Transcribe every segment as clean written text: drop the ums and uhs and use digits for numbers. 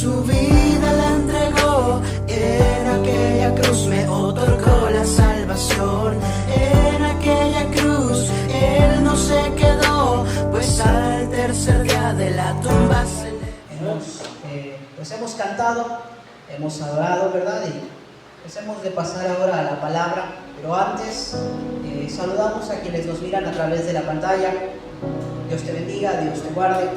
su vida la entregó. En aquella cruz me otorgó la salvación. En aquella cruz Él no se quedó, pues al tercer día de la tumba se le... Pues hemos cantado, hemos adorado, ¿verdad? Y pues hemos de pasar ahora a la palabra, pero antes saludamos a quienes nos miran a través de la pantalla. Dios te bendiga, Dios te guarde.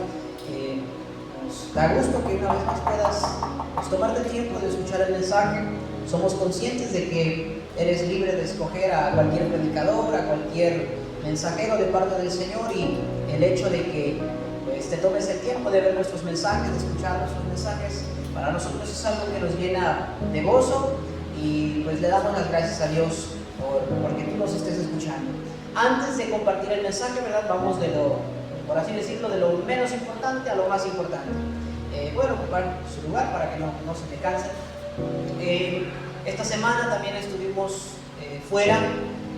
Nos da gusto que una vez más puedas tomarte el tiempo de escuchar el mensaje. Somos conscientes de que eres libre de escoger a cualquier predicador, a cualquier mensajero de parte del Señor, y el hecho de que pues, te tomes el tiempo de ver nuestros mensajes, de escuchar nuestros mensajes, para nosotros es algo que nos llena de gozo, y pues le damos las gracias a Dios porque tú nos estés escuchando. Antes de compartir el mensaje, ¿verdad? Vamos de lo, por así decirlo, de lo menos importante a lo más importante. Voy a ocupar su lugar para que no se me cansen. Esta semana también estuvimos fuera,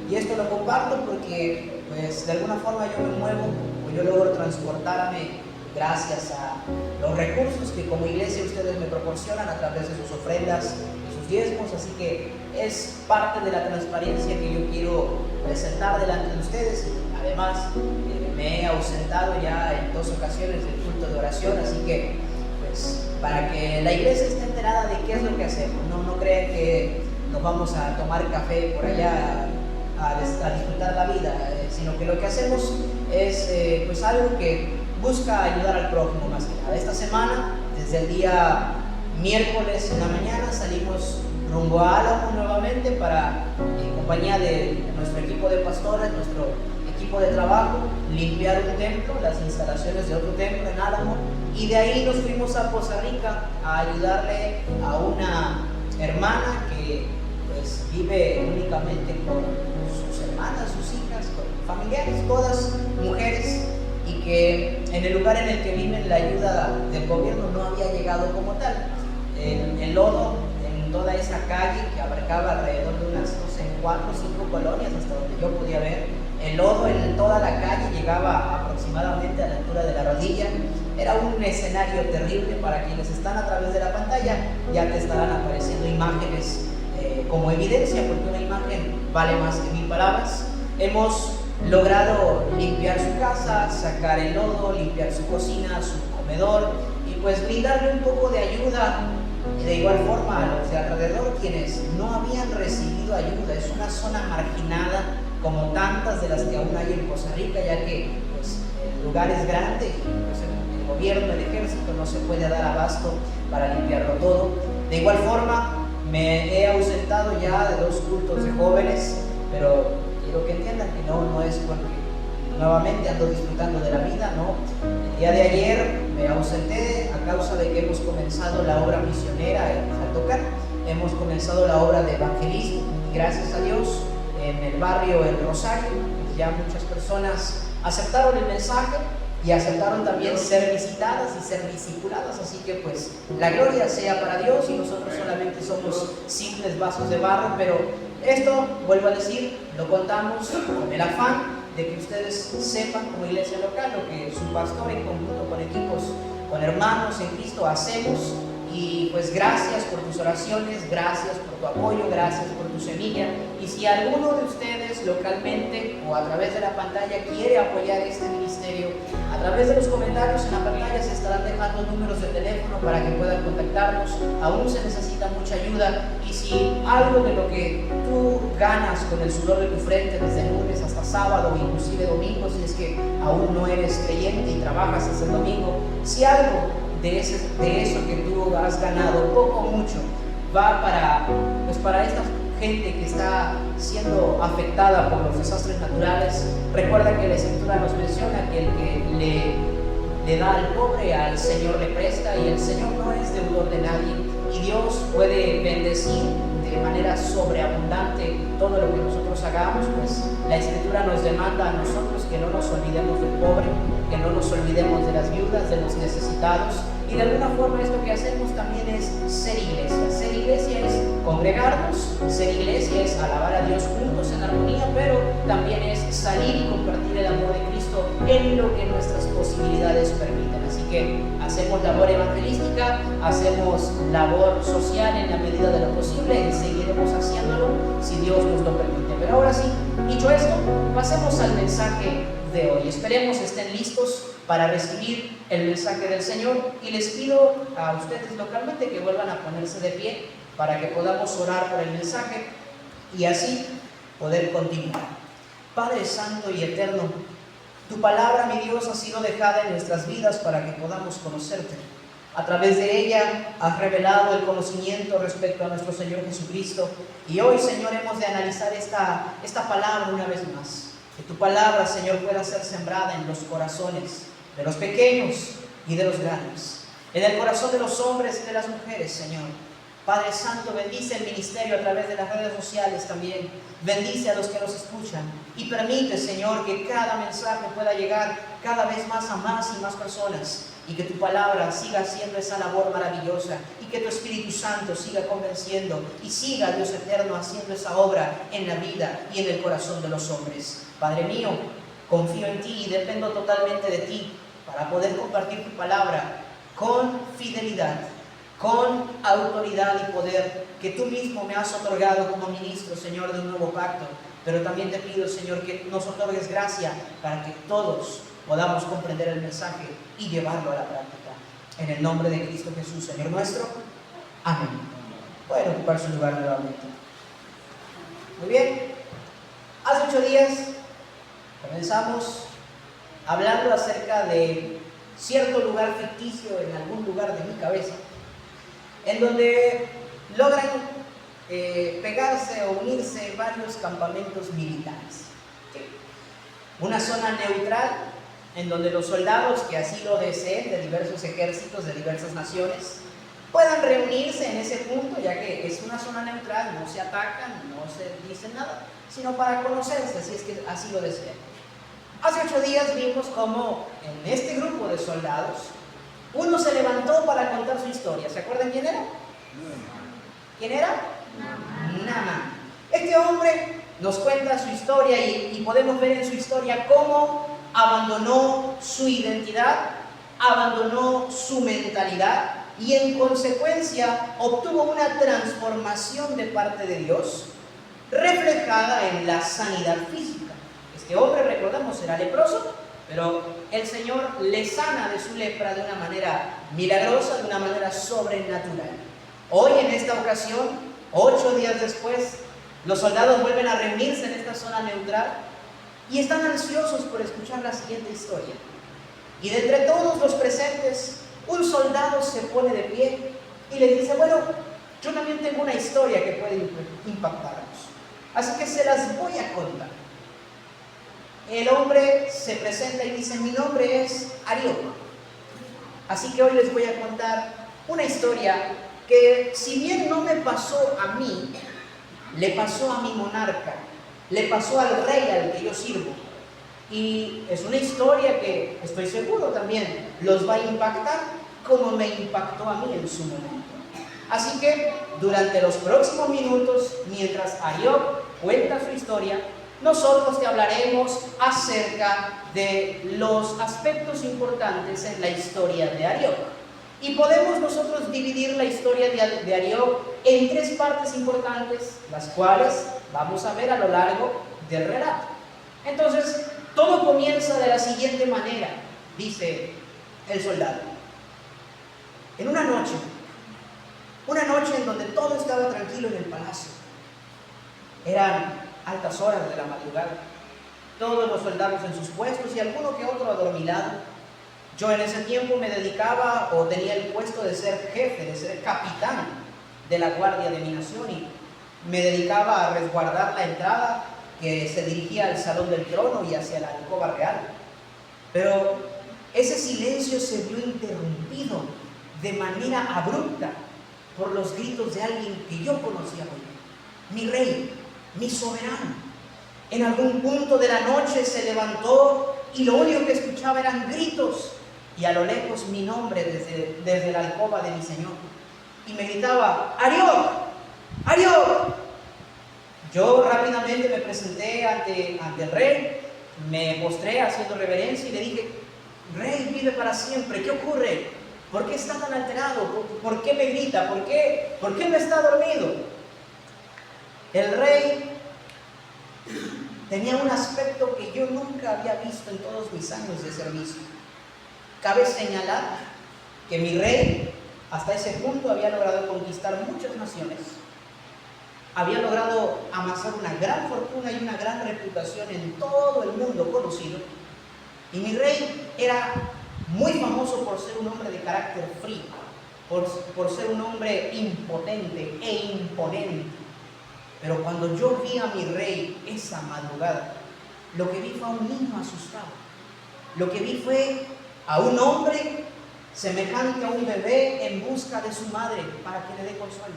y esto lo comparto porque pues de alguna forma yo me muevo, o yo logro transportarme gracias a los recursos que como iglesia ustedes me proporcionan a través de sus ofrendas, de sus diezmos. Así que es parte de la transparencia que yo quiero presentar delante de ustedes. Además me he ausentado ya en 2 ocasiones del culto de oración, así que pues para que la iglesia esté enterada de qué es lo que hacemos. No crean que nos vamos a tomar café por allá a disfrutar la vida, sino que lo que hacemos es pues algo que busca ayudar al prójimo más que nada. Esta semana, desde el día miércoles en la mañana, salimos rumbo a Álamo nuevamente para, en compañía de nuestro equipo de pastores, nuestro equipo de trabajo, limpiar un templo, las instalaciones de otro templo en Álamo, y de ahí nos fuimos a Poza Rica a ayudarle a una hermana que pues vive únicamente con sus hermanas, sus hijas, con familiares, todas mujeres, y que en el lugar en el que viven la ayuda del gobierno no había llegado como tal. El lodo en toda esa calle, que abarcaba alrededor de unas, no sé, 4 o 5 colonias, hasta donde yo podía ver, el lodo en toda la calle llegaba aproximadamente a la altura de la rodilla. Era un escenario terrible. Para quienes están a través de la pantalla, ya te estarán apareciendo imágenes como evidencia, porque una imagen vale más que 1000 palabras. Hemos logrado limpiar su casa, sacar el lodo, limpiar su cocina, su comedor, y pues brindarle un poco de ayuda. Y de igual forma a los de alrededor, quienes no habían recibido ayuda. Es una zona marginada, como tantas de las que aún hay en Poza Rica, ya que pues, el lugar es grande y pues, el gobierno, el ejército no se puede dar abasto para limpiarlo todo. De igual forma, me he ausentado ya de 2 cultos de jóvenes, pero quiero que entiendan que no es porque nuevamente ando disfrutando de la vida, no. El día de ayer me ausenté a causa de que hemos comenzado la obra misionera en Jaltocar. Hemos comenzado la obra de evangelismo, y gracias a Dios en el barrio El Rosario ya muchas personas aceptaron el mensaje y aceptaron también ser visitadas y ser discipuladas. Así que pues la gloria sea para Dios, y nosotros solamente somos simples vasos de barro. Pero esto, vuelvo a decir, lo contamos con el afán de que ustedes sepan como iglesia local lo que su pastor en conjunto con equipos, con hermanos en Cristo hacemos. Y pues gracias por tus oraciones, gracias por tu apoyo, gracias por tu semilla. Y si alguno de ustedes localmente o a través de la pantalla quiere apoyar este ministerio, a través de los comentarios en la pantalla se estarán dejando números de teléfono para que puedan contactarnos. Aún se necesita mucha ayuda, y si algo de lo que tú ganas con el sudor de tu frente desde lunes hasta sábado, inclusive domingo, si es que aún no eres creyente y trabajas hasta el domingo, si algo de eso que tú has ganado, poco o mucho, va para esta gente que está siendo afectada por los desastres naturales. Recuerda que la Escritura nos menciona que el que le da al pobre, al Señor le presta, y el Señor no es deudor de nadie, y Dios puede bendecir de manera sobreabundante todo lo que nosotros hagamos. Pues la Escritura nos demanda a nosotros que no nos olvidemos del pobre, que no nos olvidemos de las viudas, de los necesitados. Y de alguna forma esto que hacemos también es ser iglesia. Ser iglesia es congregarnos, ser iglesia es alabar a Dios juntos en armonía, pero también es salir y compartir el amor de Cristo en lo que nuestras posibilidades permiten. Así que hacemos labor evangelística, hacemos labor social en la medida de lo posible y seguiremos haciéndolo si Dios nos lo permite. Pero ahora sí, dicho esto, pasemos al mensaje de hoy. Esperemos estén listos para recibir el mensaje del Señor y les pido a ustedes localmente que vuelvan a ponerse de pie para que podamos orar por el mensaje y así poder continuar. Padre Santo y Eterno, tu palabra, mi Dios, ha sido dejada en nuestras vidas para que podamos conocerte. A través de ella has revelado el conocimiento respecto a nuestro Señor Jesucristo. Y hoy, Señor, hemos de analizar esta palabra una vez más. Que tu palabra, Señor, pueda ser sembrada en los corazones de los pequeños y de los grandes. En el corazón de los hombres y de las mujeres, Señor. Padre Santo, bendice el ministerio a través de las redes sociales también. Bendice a los que nos escuchan. Y permite, Señor, que cada mensaje pueda llegar cada vez más a más y más personas. Y que tu palabra siga haciendo esa labor maravillosa. Y que tu Espíritu Santo siga convenciendo. Y siga, Dios eterno, haciendo esa obra en la vida y en el corazón de los hombres. Padre mío, confío en ti y dependo totalmente de ti para poder compartir tu palabra con fidelidad, con autoridad y poder que tú mismo me has otorgado como ministro, Señor, de un nuevo pacto. Pero también te pido, Señor, que nos otorgues gracia para que todos podamos comprender el mensaje y llevarlo a la práctica. En el nombre de Cristo Jesús, Señor nuestro. Amén. Pueden ocupar su lugar nuevamente. Muy bien. Hace 8 días comenzamos hablando acerca de cierto lugar ficticio en algún lugar de mi cabeza, en donde logran pegarse o unirse varios campamentos militares. Una zona neutral en donde los soldados que así lo deseen de diversos ejércitos, de diversas naciones, puedan reunirse en ese punto, ya que es una zona neutral, no se atacan, no se dice nada, sino para conocerse, si es que así lo desean. Hace 8 días vimos cómo en este grupo de soldados, uno se levantó para contar su historia. ¿Se acuerdan quién era? ¿Quién era? Naamán. Este hombre nos cuenta su historia y podemos ver en su historia cómo abandonó su identidad, abandonó su mentalidad y en consecuencia obtuvo una transformación de parte de Dios reflejada en la sanidad física. Este hombre, recordamos, era leproso, pero el Señor le sana de su lepra de una manera milagrosa, de una manera sobrenatural. Hoy, en esta ocasión, 8 días después, los soldados vuelven a reunirse en esta zona neutral y están ansiosos por escuchar la siguiente historia. Y de entre todos los presentes, un soldado se pone de pie y les dice: bueno, yo también tengo una historia que puede impactarnos, así que se las voy a contar. El hombre se presenta y dice: mi nombre es Arioc, así que hoy les voy a contar una historia que, si bien no me pasó a mí, le pasó a mi monarca, le pasó al rey al que yo sirvo. Y es una historia que estoy seguro también los va a impactar como me impactó a mí en su momento. Así que durante los próximos minutos, mientras Arioc cuenta su historia, nosotros te hablaremos acerca de los aspectos importantes en la historia de Arioc. Y podemos nosotros dividir la historia de Arioc en 3 partes importantes, las cuales vamos a ver a lo largo del relato. Entonces, todo comienza de la siguiente manera, dice el soldado. En una noche en donde todo estaba tranquilo en el palacio, eran altas horas de la madrugada, todos los soldados en sus puestos y alguno que otro adormilado. Yo en ese tiempo me dedicaba o tenía el puesto de ser jefe, de ser capitán de la guardia de mi nación, y me dedicaba a resguardar la entrada que se dirigía al salón del trono y hacia la alcoba real. Pero ese silencio se vio interrumpido de manera abrupta por los gritos de alguien que yo conocía muy bien: mi rey, mi soberano. En algún punto de la noche se levantó y lo único que escuchaba eran gritos, y a lo lejos mi nombre desde la alcoba de mi señor, y me gritaba: Arioc, Arioc. Yo rápidamente me presenté ante el rey, me postré haciendo reverencia y le dije: Rey, vive para siempre, ¿qué ocurre? ¿Por qué está tan alterado? ¿Por qué me grita? ¿Por qué no está dormido? El rey tenía un aspecto que yo nunca había visto en todos mis años de servicio. Cabe señalar que mi rey hasta ese punto había logrado conquistar muchas naciones. Había logrado amasar una gran fortuna y una gran reputación en todo el mundo conocido. Y mi rey era muy famoso por ser un hombre de carácter frío, por ser un hombre impotente e imponente. Pero cuando yo vi a mi rey esa madrugada, lo que vi fue a un niño asustado. Lo que vi fue a un hombre semejante a un bebé en busca de su madre para que le dé consuelo.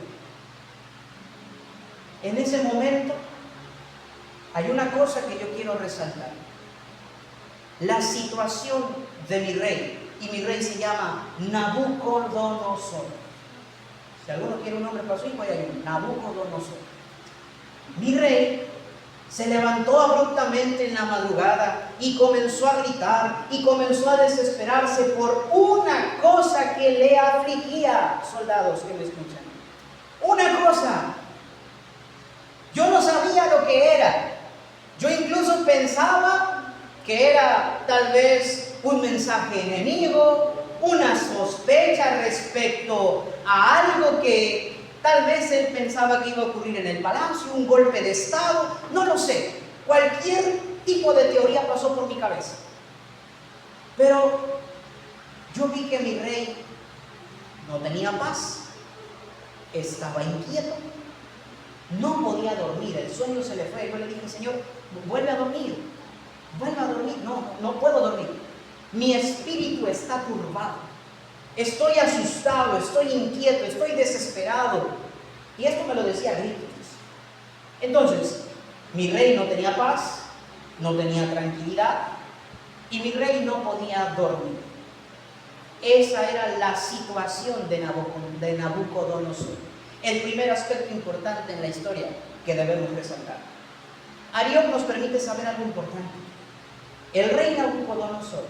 En ese momento hay una cosa que yo quiero resaltar. La situación de mi rey, y mi rey se llama Nabucodonosor. Si alguno quiere un nombre para su hijo, hay un Nabucodonosor. Mi rey se levantó abruptamente en la madrugada y comenzó a gritar y comenzó a desesperarse por una cosa que le afligía. Soldados que me escuchan, una cosa. Yo no sabía lo que era. Yo incluso pensaba que era tal vez un mensaje enemigo, una sospecha respecto a algo que tal vez él pensaba que iba a ocurrir en el palacio, un golpe de estado, no lo sé. Cualquier tipo de teoría pasó por mi cabeza. Pero yo vi que mi rey no tenía paz, estaba inquieto, no podía dormir, el sueño se le fue. Yo le dije: Señor, vuelve a dormir, no puedo dormir. Mi espíritu está turbado, estoy asustado, estoy inquieto, estoy desesperado. Y esto me lo decía a gritos. Entonces, mi rey no tenía paz, no tenía tranquilidad, y mi rey no podía dormir. Esa era la situación de Nabucodonosor. El primer aspecto importante en la historia que debemos resaltar. Ariok nos permite saber algo importante. El rey Nabucodonosor,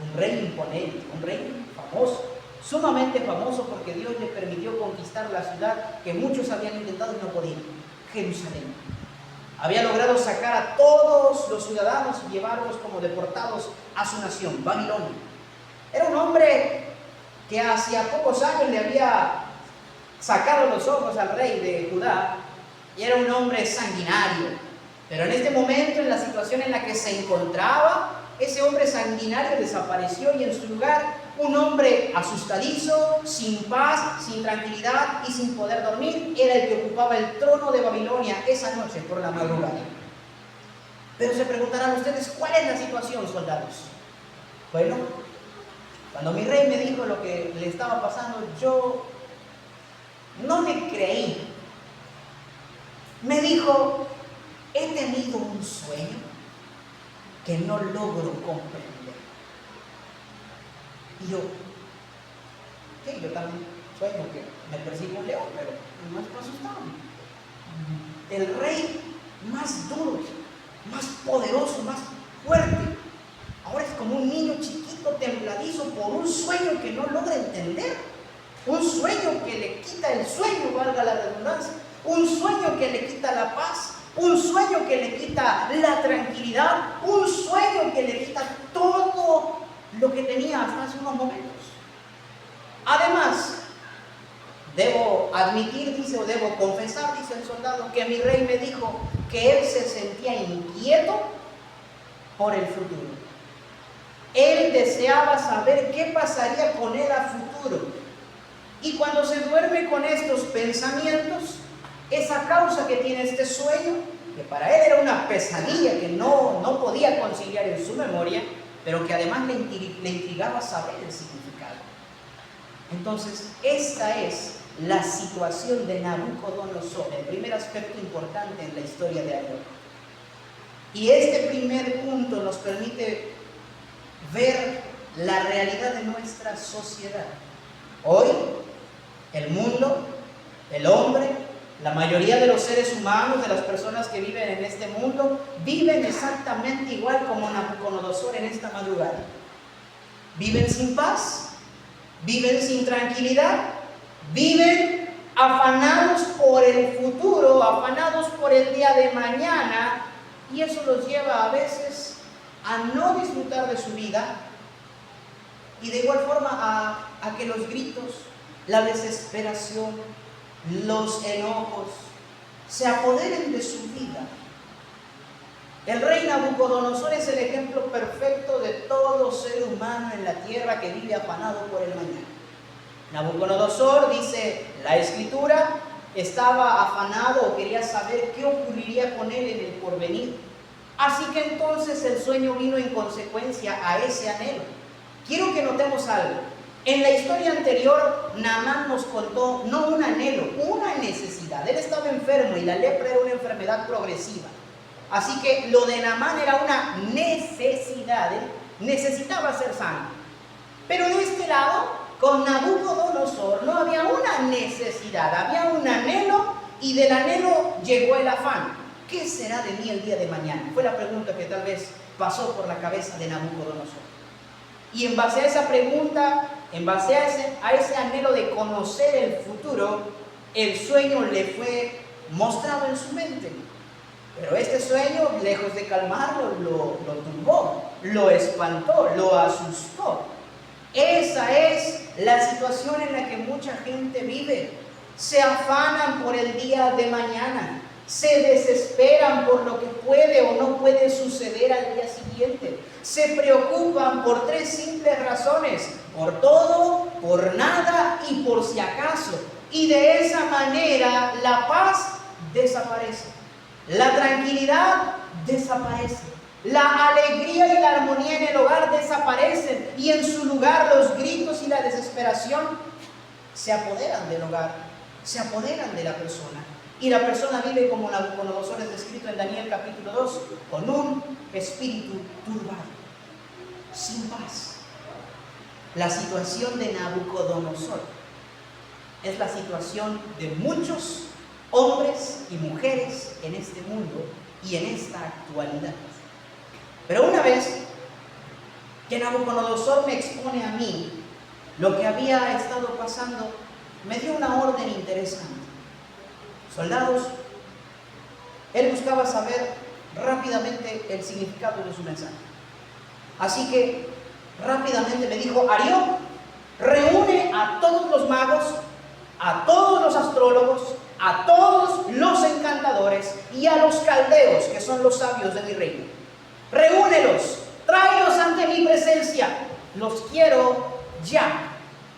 un rey imponente, un rey famoso, sumamente famoso porque Dios le permitió conquistar la ciudad que muchos habían intentado y no podían, Jerusalén. Había logrado sacar a todos los ciudadanos y llevarlos como deportados a su nación, Babilonia. Era un hombre que hacía pocos años le había sacado los ojos al rey de Judá, y era un hombre sanguinario. Pero en este momento, en la situación en la que se encontraba, ese hombre sanguinario desapareció, y en su lugar un hombre asustadizo, sin paz, sin tranquilidad y sin poder dormir, era el que ocupaba el trono de Babilonia esa noche por la madrugada. Pero se preguntarán ustedes: ¿cuál es la situación, soldados? Bueno, cuando mi rey me dijo lo que le estaba pasando, yo no le creí. Me dijo: he tenido un sueño que no logro comprender. Y yo también sueño que me persigue un león, pero no es para asustarme. El rey más duro, más poderoso, más fuerte, ahora es como un niño chiquito, tembladizo por un sueño que no logra entender. Un sueño que le quita el sueño, valga la redundancia. Un sueño que le quita la paz. Un sueño que le quita la tranquilidad. Un sueño que le quita todo lo que tenía hasta hace unos momentos. Además, debo admitir, dice, o debo confesar, dice el soldado, que mi rey me dijo que él se sentía inquieto por el futuro. Él deseaba saber qué pasaría con él a futuro. Y cuando se duerme con estos pensamientos, esa causa que tiene este sueño, que para él era una pesadilla que no podía conciliar en su memoria, pero que además le intrigaba saber el significado. Entonces, esta es la situación de Nabucodonosor, el primer aspecto importante en la historia de Ariok. Y este primer punto nos permite ver la realidad de nuestra sociedad. Hoy, el mundo, el hombre, la mayoría de los seres humanos, de las personas que viven en este mundo, viven exactamente igual como Nabucodonosor en esta madrugada. Viven sin paz, viven sin tranquilidad, viven afanados por el futuro, afanados por el día de mañana, y eso los lleva a veces a no disfrutar de su vida, y de igual forma a que los gritos, la desesperación, los enojos se apoderen de su vida. El rey Nabucodonosor es el ejemplo perfecto de todo ser humano en la tierra que vive afanado por el mañana. Nabucodonosor, dice la escritura, estaba afanado o quería saber qué ocurriría con él en el porvenir. Así que entonces el sueño vino en consecuencia a ese anhelo. Quiero que notemos algo. En la historia anterior, Naamán nos contó no un anhelo, una necesidad. Él estaba enfermo y la lepra era una enfermedad progresiva. Así que lo de Naamán era una necesidad. Él necesitaba ser sano. Pero de este lado, con Nabucodonosor no había una necesidad, había un anhelo, y del anhelo llegó el afán. ¿Qué será de mí el día de mañana? Fue la pregunta que tal vez pasó por la cabeza de Nabucodonosor. Y en base a esa pregunta, en base a ese anhelo de conocer el futuro, el sueño le fue mostrado en su mente. Pero este sueño, lejos de calmarlo, lo turbó, lo espantó, lo asustó. Esa es la situación en la que mucha gente vive. Se afanan por el día de mañana. Se desesperan por lo que puede o no puede suceder al día siguiente. Se preocupan por tres simples razones: por todo, por nada y por si acaso. Y de esa manera la paz desaparece. La tranquilidad desaparece. La alegría y la armonía en el hogar desaparecen. Y en su lugar los gritos y la desesperación se apoderan del hogar, se apoderan de la persona. Y la persona vive como Nabucodonosor es descrito en Daniel capítulo 2, con un espíritu turbado, sin paz. La situación de Nabucodonosor es la situación de muchos hombres y mujeres en este mundo y en esta actualidad. Pero una vez que Nabucodonosor me expone a mí lo que había estado pasando, me dio una orden interesante. Soldados, él buscaba saber rápidamente el significado de su mensaje. Así que rápidamente me dijo: Arión, reúne a todos los magos, a todos los astrólogos, a todos los encantadores y a los caldeos, que son los sabios de mi reino. Reúnelos, tráelos ante mi presencia, los quiero ya,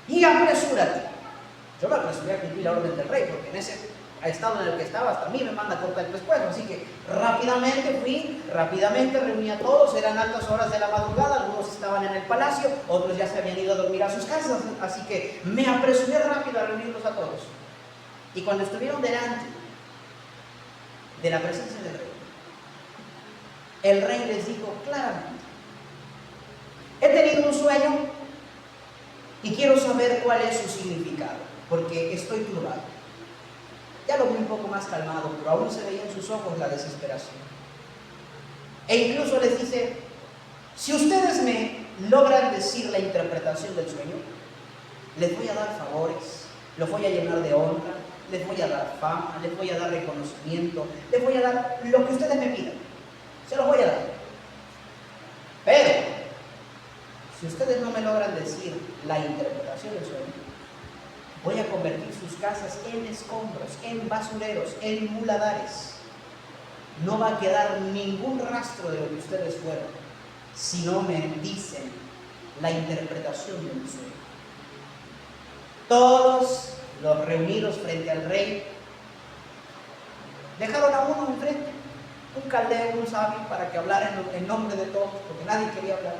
y apresúrate. Yo me apresuré a cumplir la orden del rey, porque en ese estado en el que estaba, hasta a mí me manda a cortar el pescuezo. Así que rápidamente fui, rápidamente reuní a todos. Eran altas horas de la madrugada, algunos estaban en el palacio, otros ya se habían ido a dormir a sus casas. Así que me apresuré rápido a reunirlos a todos. Y cuando estuvieron delante de la presencia del rey, el rey les dijo claramente: he tenido un sueño y quiero saber cuál es su significado, porque estoy turbado. Ya lo vi un poco más calmado, pero aún se veía en sus ojos la desesperación. E incluso les dice: si ustedes me logran decir la interpretación del sueño, les voy a dar favores, los voy a llenar de honra, les voy a dar fama, les voy a dar reconocimiento, les voy a dar lo que ustedes me pidan. Se los voy a dar. Pero si ustedes no me logran decir la interpretación del sueño, voy a convertir sus casas en escombros, en basureros, en muladares. No va a quedar ningún rastro de lo que ustedes fueron si no me dicen la interpretación del sueño. Todos los reunidos frente al rey dejaron a uno enfrente, un caldeo, un sabio, para que hablara en nombre de todos, porque nadie quería hablar.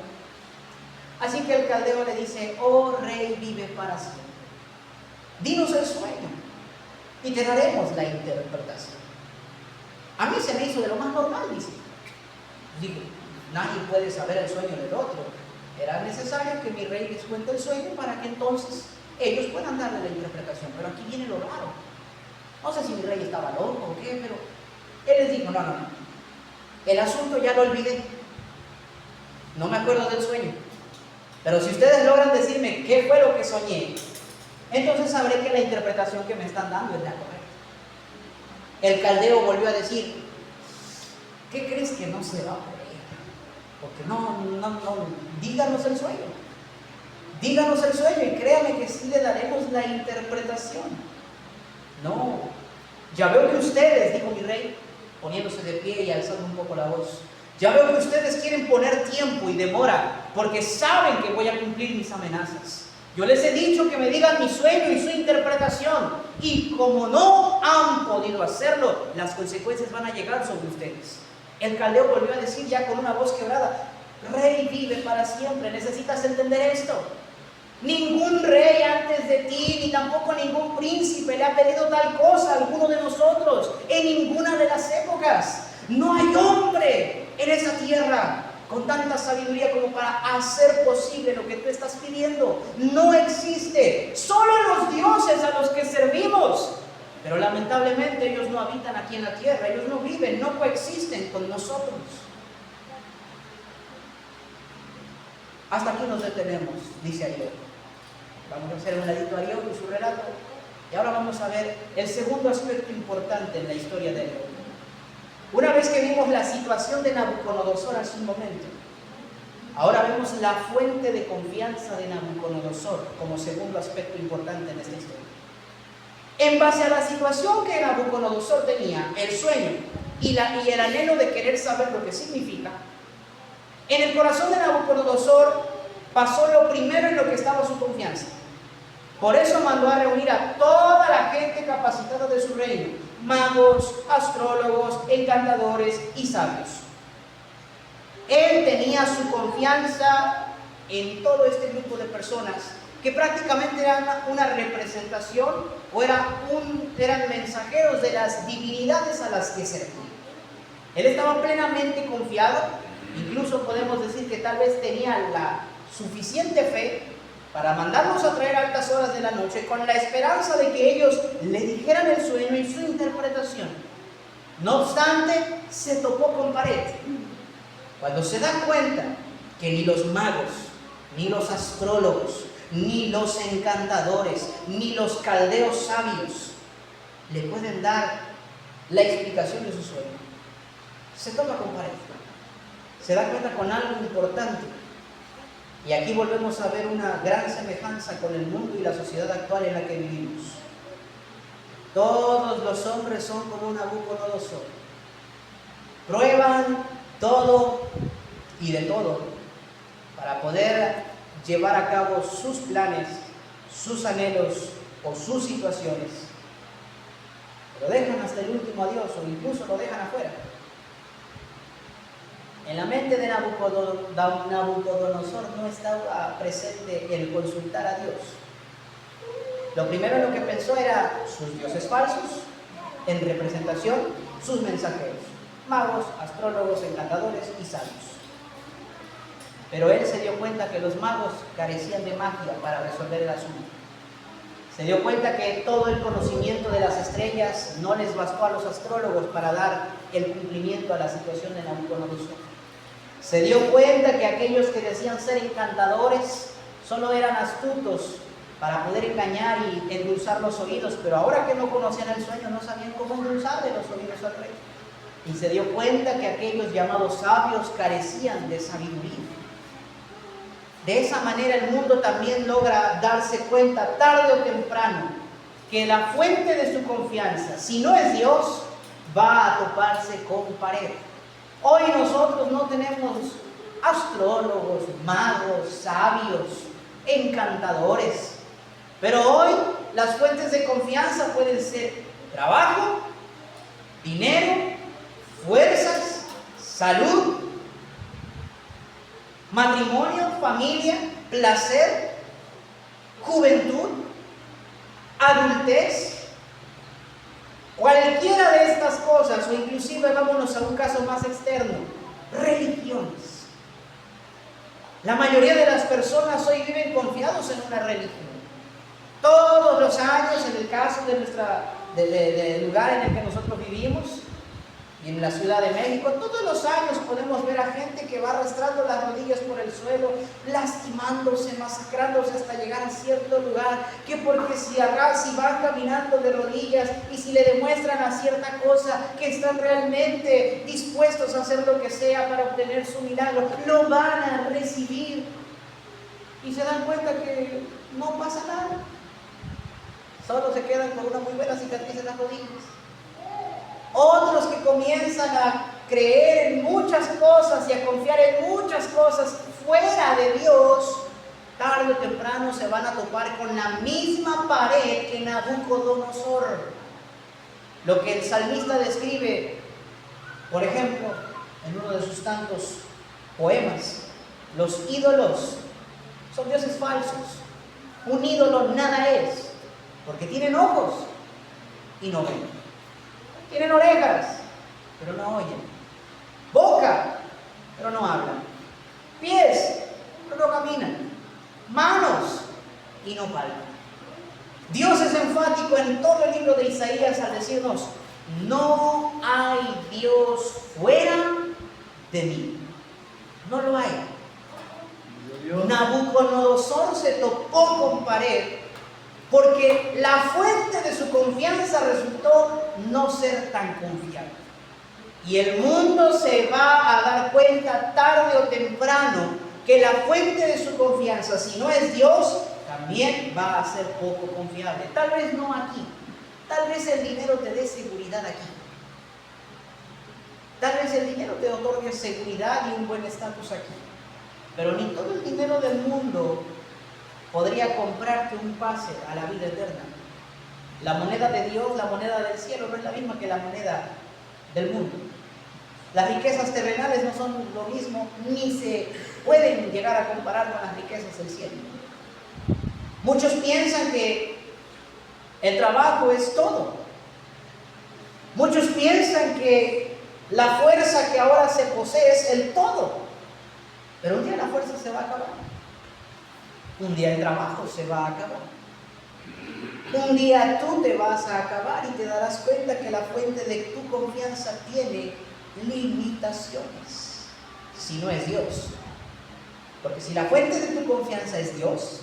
Así que el caldeo le dice: oh rey, vive para siempre. Dinos el sueño y te daremos la interpretación. A mí se me hizo de lo más normal, dice. Digo, nadie puede saber el sueño del otro. Era necesario que mi rey les cuente el sueño para que entonces ellos puedan darle la interpretación. Pero aquí viene lo raro. No sé si mi rey estaba loco o qué, pero él les dijo: no. El asunto ya lo olvidé. No me acuerdo del sueño. Pero si ustedes logran decirme qué fue lo que soñé, entonces sabré que la interpretación que me están dando es la correcta. El caldeo volvió a decir, ¿qué crees que no se va a poder? Porque no, díganos el sueño. Díganos el sueño y créame que sí le daremos la interpretación. No, ya veo que ustedes, dijo mi rey, poniéndose de pie y alzando un poco la voz, ya veo que ustedes quieren poner tiempo y demora porque saben que voy a cumplir mis amenazas. Yo les he dicho que me digan mi sueño y su interpretación, y como no han podido hacerlo, las consecuencias van a llegar sobre ustedes. El caldeo volvió a decir ya con una voz quebrada, Rey vive para siempre, necesitas entender esto. Ningún rey antes de ti, ni tampoco ningún príncipe le ha pedido tal cosa a alguno de nosotros en ninguna de las épocas. No hay hombre en esa tierra con tanta sabiduría como para hacer posible lo que tú estás pidiendo. No existe. Solo los dioses a los que servimos. Pero lamentablemente ellos no habitan aquí en la tierra. Ellos no viven, no coexisten con nosotros. Hasta aquí nos detenemos, dice Ayub. Vamos a hacer un ladito a Ayub y su relato. Y ahora vamos a ver el segundo aspecto importante en la historia de Ayub. Una vez que vimos la situación de Nabucodonosor hace un momento, ahora vemos la fuente de confianza de Nabucodonosor como segundo aspecto importante en esta historia. En base a la situación que Nabucodonosor tenía, el sueño y el anhelo de querer saber lo que significa, en el corazón de Nabucodonosor pasó lo primero en lo que estaba su confianza. Por eso mandó a reunir a toda la gente capacitada de su reino, magos, astrólogos, encantadores y sabios. Él tenía su confianza en todo este grupo de personas que prácticamente eran una representación o eran mensajeros de las divinidades a las que servía. Él estaba plenamente confiado, incluso podemos decir que tal vez tenía la suficiente fe para mandarlos a traer a altas horas de la noche con la esperanza de que ellos le dijeran el sueño y su interpretación. No obstante, se topó con pared. Cuando se da cuenta que ni los magos, ni los astrólogos, ni los encantadores, ni los caldeos sabios le pueden dar la explicación de su sueño, se topa con pared. Se da cuenta con algo importante. Y aquí volvemos a ver una gran semejanza con el mundo y la sociedad actual en la que vivimos. Todos los hombres son como un Nabucodonosor. Prueban todo y de todo para poder llevar a cabo sus planes, sus anhelos o sus situaciones. Lo dejan hasta el último adiós o incluso lo dejan afuera. En la mente de Nabucodonosor no estaba presente el consultar a Dios. Lo primero en lo que pensó era sus dioses falsos, en representación sus mensajeros, magos, astrólogos, encantadores y sabios. Pero él se dio cuenta que los magos carecían de magia para resolver el asunto. Se dio cuenta que todo el conocimiento de las estrellas no les bastó a los astrólogos para dar el cumplimiento a la situación de Nabucodonosor. Se dio cuenta que aquellos que decían ser encantadores solo eran astutos para poder engañar y endulzar los oídos, pero ahora que no conocían el sueño no sabían cómo endulzarle los oídos al rey. Y se dio cuenta que aquellos llamados sabios carecían de sabiduría. De esa manera el mundo también logra darse cuenta tarde o temprano que la fuente de su confianza, si no es Dios, va a toparse con pared. Hoy nosotros no tenemos astrólogos, magos, sabios, encantadores, pero hoy las fuentes de confianza pueden ser trabajo, dinero, fuerzas, salud, matrimonio, familia, placer, juventud, adultez. Cualquiera de estas cosas, o inclusive vámonos a un caso más externo, religiones. La mayoría de las personas hoy viven confiados en una religión. Todos los años, en el caso del lugar en el que nosotros vivimos, Y en la Ciudad de México todos los años podemos ver a gente que va arrastrando las rodillas por el suelo, lastimándose, masacrándose hasta llegar a cierto lugar, que porque si van caminando de rodillas y si le demuestran a cierta cosa que están realmente dispuestos a hacer lo que sea para obtener su milagro, lo van a recibir. Y se dan cuenta que no pasa nada. Solo se quedan con una muy buena cicatriz en las rodillas. Otros que comienzan a creer en muchas cosas y a confiar en muchas cosas fuera de Dios, tarde o temprano se van a topar con la misma pared que Nabucodonosor. Lo que el salmista describe, por ejemplo, en uno de sus tantos poemas: los ídolos son dioses falsos. Un ídolo nada es, porque tienen ojos y no ven. Tienen orejas, pero no oyen. Boca, pero no hablan. Pies, pero no caminan. Manos, y no palpan. Dios es enfático en todo el libro de Isaías al decirnos: no hay Dios fuera de mí. No lo hay. Nabucodonosor se topó con pared porque la fuente de su confianza resultó no ser tan confiable. Y el mundo se va a dar cuenta tarde o temprano que la fuente de su confianza, si no es Dios, también va a ser poco confiable. Tal vez no aquí. Tal vez el dinero te dé seguridad aquí. Tal vez el dinero te otorgue seguridad y un buen estatus aquí. Pero ni todo el dinero del mundo podría comprarte un pase a la vida eterna. La moneda de Dios, la moneda del cielo, no es la misma que la moneda del mundo. Las riquezas terrenales no son lo mismo, ni se pueden llegar a comparar con las riquezas del cielo. Muchos piensan que el trabajo es todo. Muchos piensan que la fuerza que ahora se posee es el todo. Pero un día la fuerza se va a acabar. Un día el trabajo se va a acabar. Un día tú te vas a acabar y te darás cuenta que la fuente de tu confianza tiene limitaciones. Si no es Dios. Porque si la fuente de tu confianza es Dios,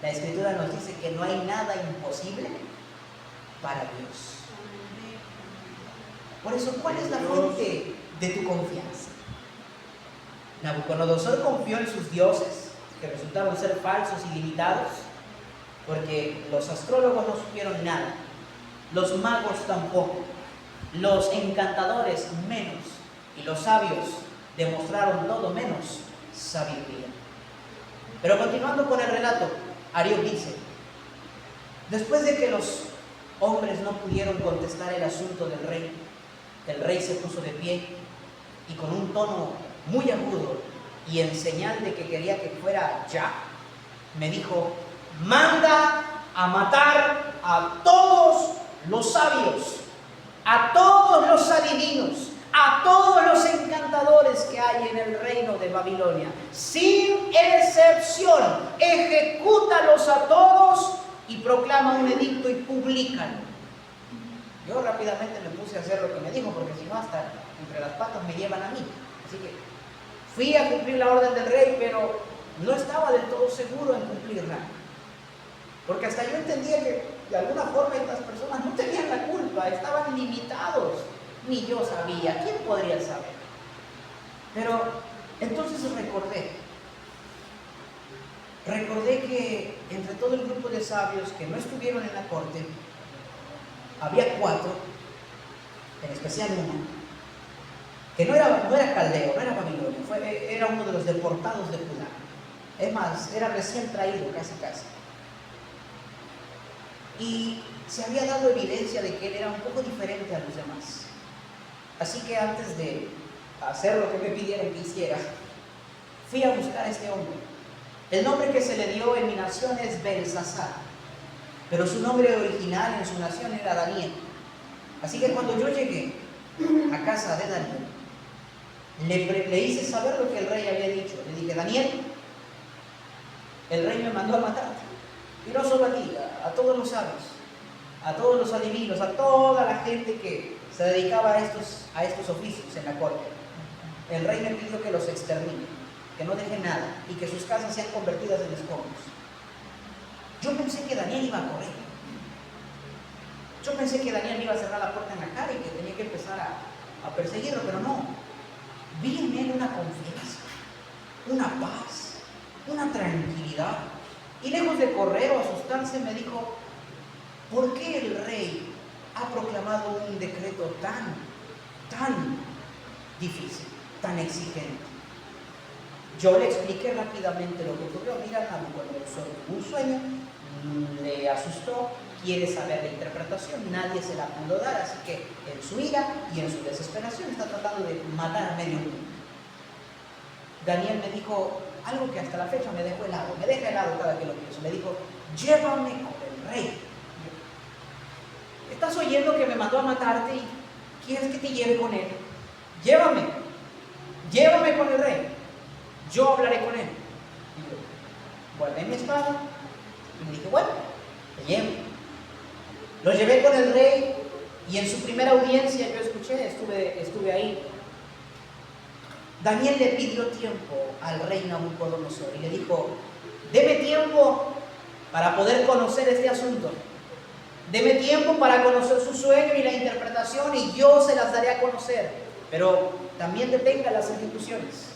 la Escritura nos dice que no hay nada imposible para Dios. Por eso, ¿cuál es la fuente de tu confianza? Nabucodonosor confió en sus dioses, que resultaron ser falsos y limitados, porque los astrólogos no supieron nada, los magos tampoco, los encantadores menos, y los sabios demostraron todo menos sabiduría. Pero continuando con el relato, Ariok dice: después de que los hombres no pudieron contestar el asunto del rey se puso de pie y con un tono muy agudo y en señal de que quería que fuera ya, me dijo: manda a matar a todos los sabios, a todos los adivinos, a todos los encantadores que hay en el reino de Babilonia, sin excepción. Ejecútalos a todos y proclama un edicto y públicalo. Yo rápidamente me puse a hacer lo que me dijo, porque si no, hasta entre las patas me llevan a mí. Así que fui a cumplir la orden del rey, pero no estaba del todo seguro en cumplirla. Porque hasta yo entendía que de alguna forma estas personas no tenían la culpa, estaban limitados. Ni yo sabía, ¿quién podría saber? Pero entonces recordé que entre todo el grupo de sabios que no estuvieron en la corte, había 4, en especial uno, que no era caldeo, no era babilonio, era uno de los deportados de Judá. Es más, era recién traído, casi. Y se había dado evidencia de que él era un poco diferente a los demás. Así que antes de hacer lo que me pidieron que hiciera, fui a buscar a este hombre. El nombre que se le dio en mi nación es Belsasar, pero su nombre original en su nación era Daniel. Así que cuando yo llegué a casa de Daniel, le hice saber lo que el rey había dicho. Le dije: Daniel, el rey me mandó a matarte. Y no solo a ti, a todos los sabios, a todos los adivinos, a toda la gente que se dedicaba a estos oficios en la corte. El rey me pidió que los extermine, que no deje nada y que sus casas sean convertidas en escombros. Yo pensé que Daniel iba a correr. Yo pensé que Daniel me iba a cerrar la puerta en la cara y que tenía que empezar a perseguirlo, pero no. Vi en él una confianza, una paz, una tranquilidad. Y lejos de correr o asustarse, me dijo: ¿por qué el rey ha proclamado un decreto tan difícil, tan exigente? Yo le expliqué rápidamente lo que ocurrió. Mira, Nabucodonosor tuvo un sueño, le asustó, quiere saber la interpretación, nadie se la pudo dar, así que en su ira y en su desesperación está tratando de matar a medio mundo. Daniel me dijo algo que hasta la fecha me deja helado cada que lo pienso. Me dijo: llévame con el rey. ¿Estás oyendo que me mandó a matarte y quieres que te lleve con él? Llévame con el rey. Yo hablaré con él. Y yo guardé mi espada y me dije: bueno, te llevo. Lo llevé con el rey y en su primera audiencia yo estuve ahí. Daniel le pidió tiempo al rey Nabucodonosor y le dijo: deme tiempo para poder conocer este asunto. Deme tiempo para conocer su sueño y la interpretación y yo se las daré a conocer. Pero también detenga las ejecuciones.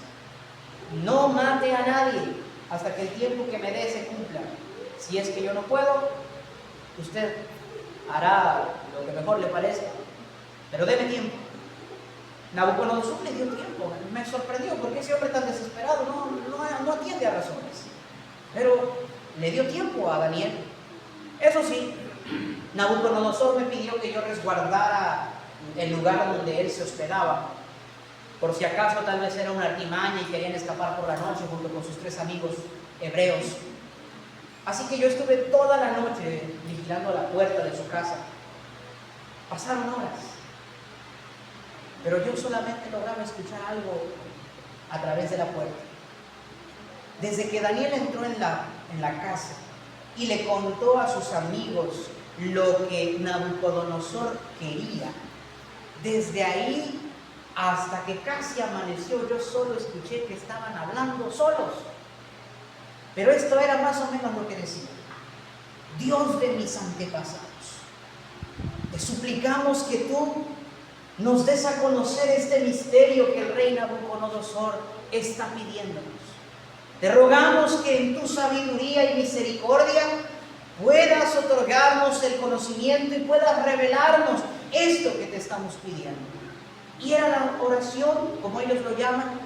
No mate a nadie hasta que el tiempo que me dé se cumpla. Si es que yo no puedo, usted hará lo que mejor le parezca, pero deme tiempo. Nabucodonosor le dio tiempo. Me sorprendió porque ese hombre tan desesperado no atiende a razones, pero le dio tiempo a Daniel. Eso sí, Nabucodonosor me pidió que yo resguardara el lugar donde él se hospedaba, por si acaso tal vez era una artimaña y querían escapar por la noche junto con sus 3 amigos hebreos. Así que yo estuve toda la noche vigilando la puerta de su casa. Pasaron horas, pero yo solamente lograba escuchar algo a través de la puerta. Desde que Daniel entró en la casa y le contó a sus amigos lo que Nabucodonosor quería, desde ahí hasta que casi amaneció, yo solo escuché que estaban hablando solos. Pero esto era más o menos lo que decía: Dios de mis antepasados, te suplicamos que tú nos des a conocer este misterio que el rey Nabucodonosor está pidiéndonos. Te rogamos que en tu sabiduría y misericordia puedas otorgarnos el conocimiento y puedas revelarnos esto que te estamos pidiendo. Y era la oración, como ellos lo llaman,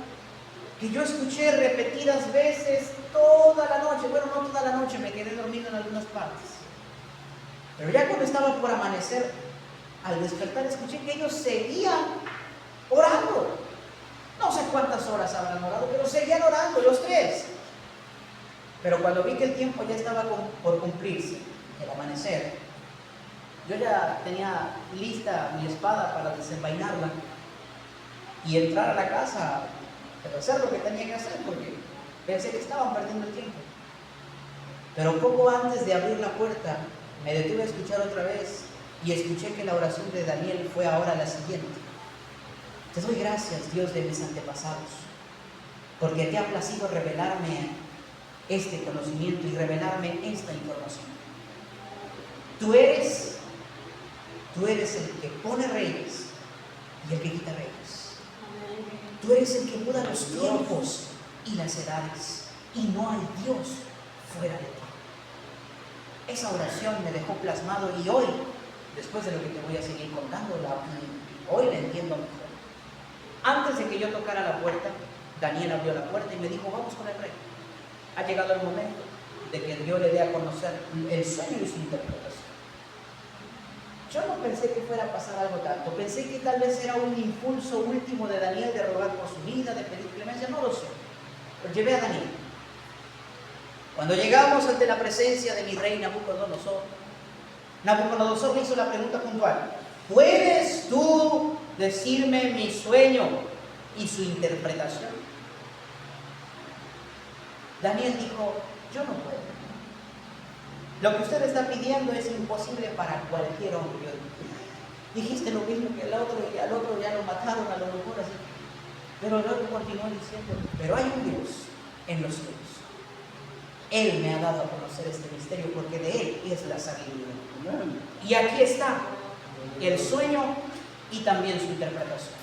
que yo escuché repetidas veces toda la noche. Bueno, no toda la noche, me quedé dormido en algunas partes. Pero ya cuando estaba por amanecer, al despertar escuché que ellos seguían orando. No sé cuántas horas habrán orado, pero seguían orando los 3. Pero cuando vi que el tiempo ya estaba por cumplirse, el amanecer, yo ya tenía lista mi espada para desenvainarla y entrar a la casa, pero hacer lo que tenía que hacer, porque pensé que estaban perdiendo el tiempo. Pero poco antes de abrir la puerta, me detuve a escuchar otra vez y escuché que la oración de Daniel fue ahora la siguiente: te doy gracias, Dios de mis antepasados, porque te ha placido revelarme este conocimiento y revelarme esta información. Tú eres el que pone reyes y el que quita reyes. Tú eres el que muda los tiempos y las edades, y no hay Dios fuera de ti. Esa oración me dejó plasmado y hoy, después de lo que te voy a seguir contando, hoy la entiendo mejor. Antes de que yo tocara la puerta, Daniel abrió la puerta y me dijo: vamos con el rey. Ha llegado el momento de que yo le dé a conocer el sueño y su interpretación. Yo no pensé que fuera a pasar algo tanto. Pensé que tal vez era un impulso último de Daniel de rogar por su vida, de pedir clemencia, no lo sé. Pero llevé a Daniel. Cuando llegamos ante la presencia de mi rey Nabucodonosor, Nabucodonosor me hizo la pregunta puntual: ¿puedes tú decirme mi sueño y su interpretación? Daniel dijo: yo no puedo. Lo que usted está pidiendo es imposible para cualquier hombre. dijiste lo mismo que el otro y al otro ya lo mataron, a lo mejor así. Pero luego continuó diciendo, pero hay un Dios en los cielos. Él me ha dado a conocer este misterio porque de Él es la sabiduría. Y aquí está el sueño y también su interpretación.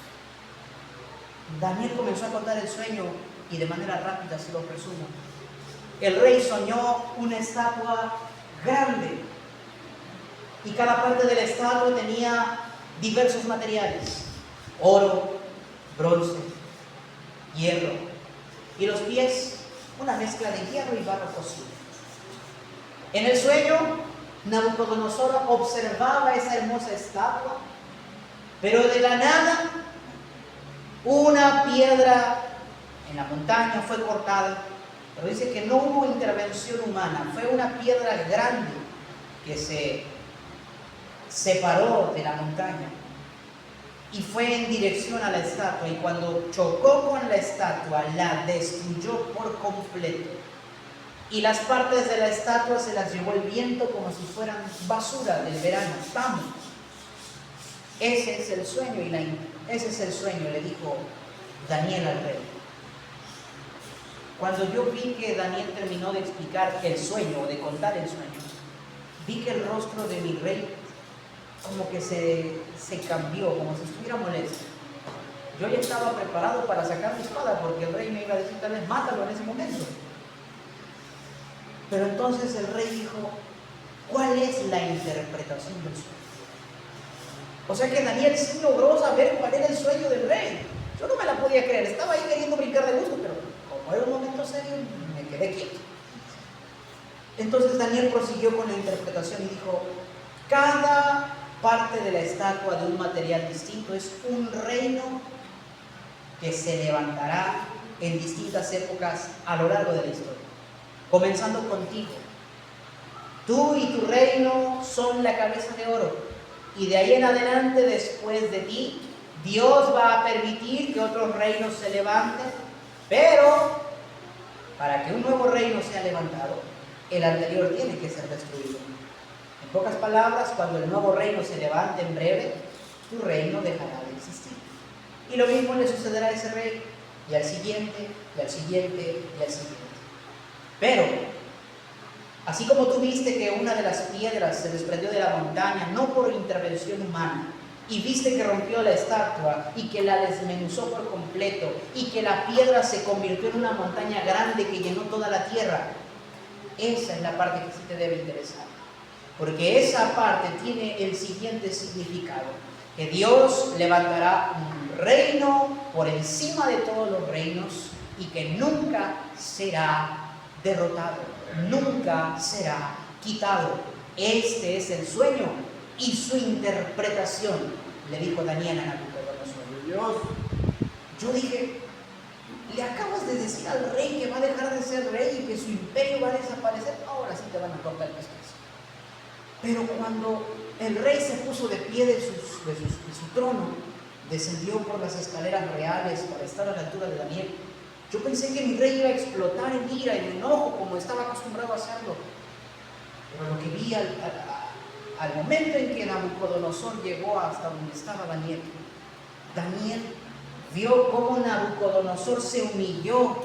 Daniel comenzó a contar el sueño y de manera rápida se lo resumo. El rey soñó una estatua grande y cada parte de la estatua tenía diversos materiales: oro, bronce, hierro, y los pies una mezcla de hierro y barro cocido. En el sueño, Nabucodonosor observaba esa hermosa estatua, pero de la nada una piedra en la montaña fue cortada. Pero dice que no hubo intervención humana, fue una piedra grande que se separó de la montaña y fue en dirección a la estatua, y cuando chocó con la estatua la destruyó por completo, y las partes de la estatua se las llevó el viento como si fueran basura del verano, tamo. Ese es el sueño, ese es el sueño, le dijo Daniel al rey. Cuando yo vi que Daniel terminó de explicar el sueño o de contar el sueño, vi que el rostro de mi rey como que se cambió, como si estuviera molesto. Yo ya estaba preparado para sacar mi espada porque el rey me iba a decir tal vez mátalo en ese momento. Pero entonces el rey dijo, ¿cuál es la interpretación del sueño? O sea que Daniel sí logró saber cuál era el sueño del rey. Yo no me la podía creer, estaba ahí queriendo brincar de gusto, pero como era un momento serio, me quedé quieto. Entonces Daniel prosiguió con la interpretación y dijo, cada parte de la estatua de un material distinto es un reino que se levantará en distintas épocas a lo largo de la historia, comenzando contigo. Tú y tu reino son la cabeza de oro, y de ahí en adelante, después de ti, Dios va a permitir que otros reinos se levanten, pero para que un nuevo reino sea levantado, el anterior tiene que ser destruido. En pocas palabras, cuando el nuevo reino se levante en breve, tu reino dejará de existir. Y lo mismo le sucederá a ese rey, y al siguiente, y al siguiente, y al siguiente. Pero, así como tú viste que una de las piedras se desprendió de la montaña, no por intervención humana, y viste que rompió la estatua, y que la desmenuzó por completo, y que la piedra se convirtió en una montaña grande que llenó toda la tierra, esa es la parte que sí te debe interesar. Porque esa parte tiene el siguiente significado: que Dios levantará un reino por encima de todos los reinos y que nunca será derrotado, nunca será quitado. Este es el sueño y su interpretación, le dijo Daniel a Nabucodonosor. Yo dije, le acabas de decir al rey que va a dejar de ser rey y que su imperio va a desaparecer, ahora sí te van a cortar el pescuezo. Pero cuando el rey se puso de pie de su trono, descendió por las escaleras reales para estar a la altura de Daniel, yo pensé que mi rey iba a explotar en ira, en enojo, como estaba acostumbrado a hacerlo. Pero lo que vi al momento en que Nabucodonosor llegó hasta donde estaba Daniel, Daniel vio cómo Nabucodonosor se humilló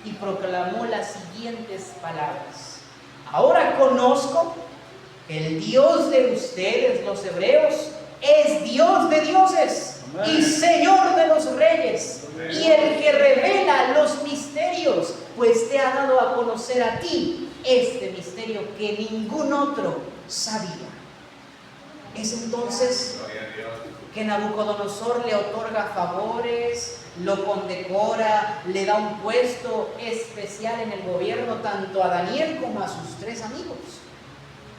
y proclamó las siguientes palabras: ahora conozco que el Dios de ustedes, los hebreos, es Dios de dioses. Amén. Y Señor de los reyes. Amén. Y el que revela los misterios, pues te ha dado a conocer a ti este misterio que ningún otro sabía. Es entonces que Nabucodonosor le otorga favores, lo condecora, le da un puesto especial en el gobierno tanto a Daniel como a sus tres amigos.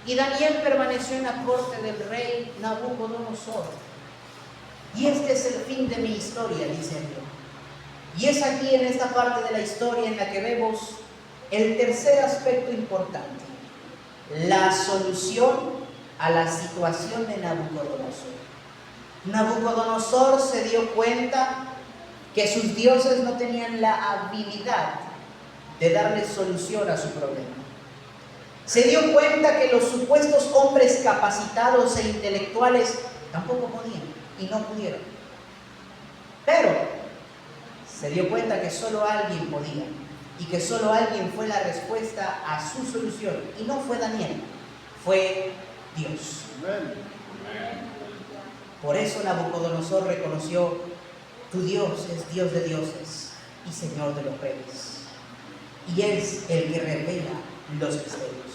Y Daniel permaneció en la corte del rey Nabucodonosor. Y este es el fin de mi historia, dice Dios. Y es aquí en esta parte de la historia en la que vemos el tercer aspecto importante: la solución a la situación de Nabucodonosor. Nabucodonosor se dio cuenta que sus dioses no tenían la habilidad de darle solución a su problema. Se dio cuenta que los supuestos hombres capacitados e intelectuales Tampoco podían y no pudieron. Pero se dio cuenta que solo alguien podía y que solo alguien fue la respuesta a su solución. Y no fue Daniel, fue Dios. Por eso Nabucodonosor reconoció: tu Dios es Dios de dioses y Señor de los reyes, y es el que revela los misterios.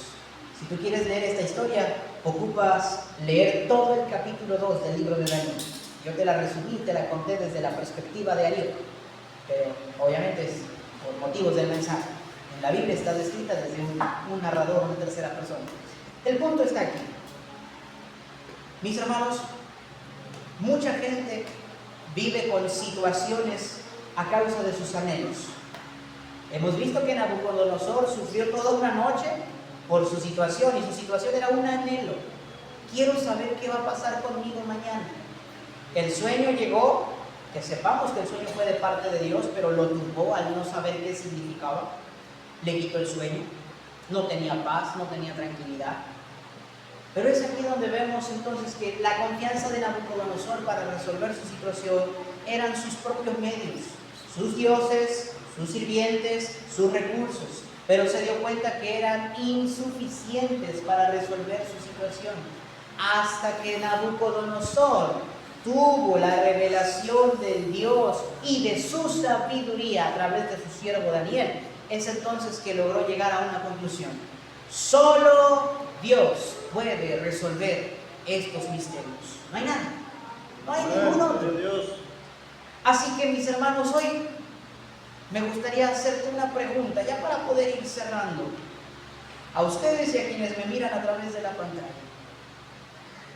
Si tú quieres leer esta historia, ocupas leer todo el capítulo 2 del libro de Daniel. Yo te la resumí, te la conté desde la perspectiva de Ariel, pero obviamente es por motivos del mensaje. En la Biblia está descrita desde un narrador, una tercera persona. El punto está aquí. Mis hermanos, mucha gente vive con situaciones a causa de sus anhelos. Hemos visto que Nabucodonosor sufrió toda una noche por su situación, y su situación era un anhelo. Quiero saber qué va a pasar conmigo mañana. El sueño llegó, que sepamos que el sueño fue de parte de Dios, pero lo turbó al no saber qué significaba. Le quitó el sueño, no tenía paz, no tenía tranquilidad. Pero es aquí donde vemos entonces que la confianza de Nabucodonosor para resolver su situación eran sus propios medios, sus dioses, sus sirvientes, sus recursos. Pero se dio cuenta que eran insuficientes para resolver su situación. Hasta que Nabucodonosor tuvo la revelación del Dios y de su sabiduría a través de su siervo Daniel, es entonces que logró llegar a una conclusión: solo Dios puede resolver estos misterios. No hay nada, no hay ningún otro. Así que, mis hermanos, hoy me gustaría hacerte una pregunta, ya para poder ir cerrando, a ustedes y a quienes me miran a través de la pantalla.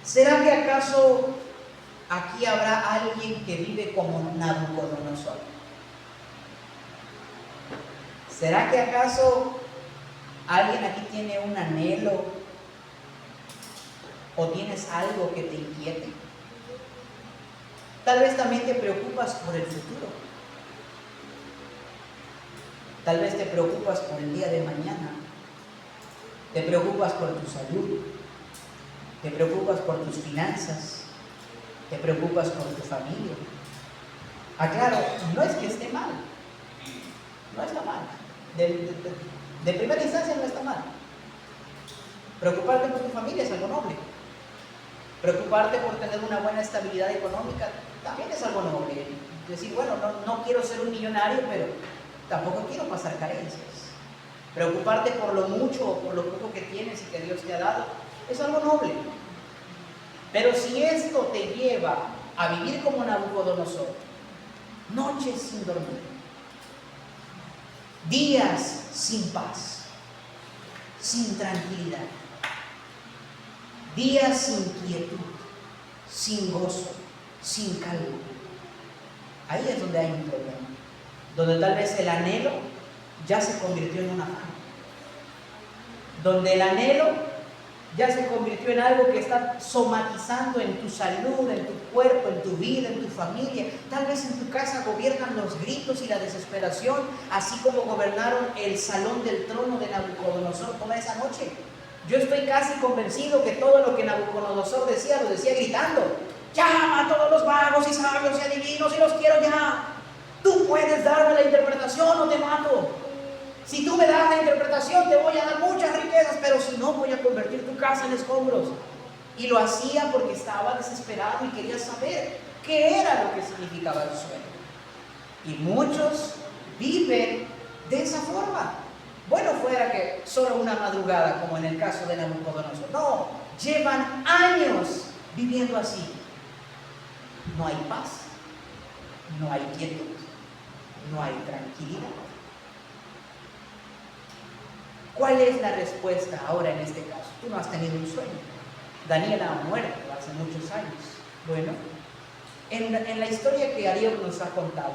¿Será que acaso aquí habrá alguien que vive como Nabucodonosor? ¿Será que acaso alguien aquí tiene un anhelo o tienes algo que te inquiete? Tal vez también te preocupas por el futuro. Tal vez te preocupas por el día de mañana. Te preocupas por tu salud. Te preocupas por tus finanzas. Te preocupas por tu familia. Aclaro, no es que esté mal. No está mal. De primera instancia no está mal. Preocuparte por tu familia es algo noble. Preocuparte por tener una buena estabilidad económica también es algo noble. Decir, bueno, no quiero ser un millonario, pero tampoco quiero pasar carencias. Preocuparte por lo mucho o por lo poco que tienes y que Dios te ha dado es algo noble. Pero si esto te lleva a vivir como Nabucodonosor, noches sin dormir, días sin paz, sin tranquilidad, días sin quietud, sin gozo, sin calma, ahí es donde hay un problema, donde tal vez el anhelo ya se convirtió en un afán, donde el anhelo ya se convirtió en algo que está somatizando en tu salud, en tu cuerpo, en tu vida, en tu familia. Tal vez en tu casa gobiernan los gritos y la desesperación, así como gobernaron el salón del trono de Nabucodonosor toda esa noche. Yo estoy casi convencido que todo lo que Nabucodonosor decía, lo decía gritando: llama a todos los magos y sabios y adivinos y los quiero ya. Tú puedes darme la interpretación o te mato. Si tú me das la interpretación, te voy a dar muchas riquezas, pero si no, voy a convertir tu casa en escombros. Y lo hacía porque estaba desesperado y quería saber qué era lo que significaba el sueño. Y muchos viven de esa forma. Bueno, fuera que solo una madrugada, como en el caso de Nabucodonosor. No, llevan años viviendo así. No hay paz, no hay quietud, no hay tranquilidad. ¿Cuál es la respuesta ahora en este caso? Tú no has tenido un sueño. Daniel ha muerto hace muchos años. Bueno, en la historia que Ariel nos ha contado,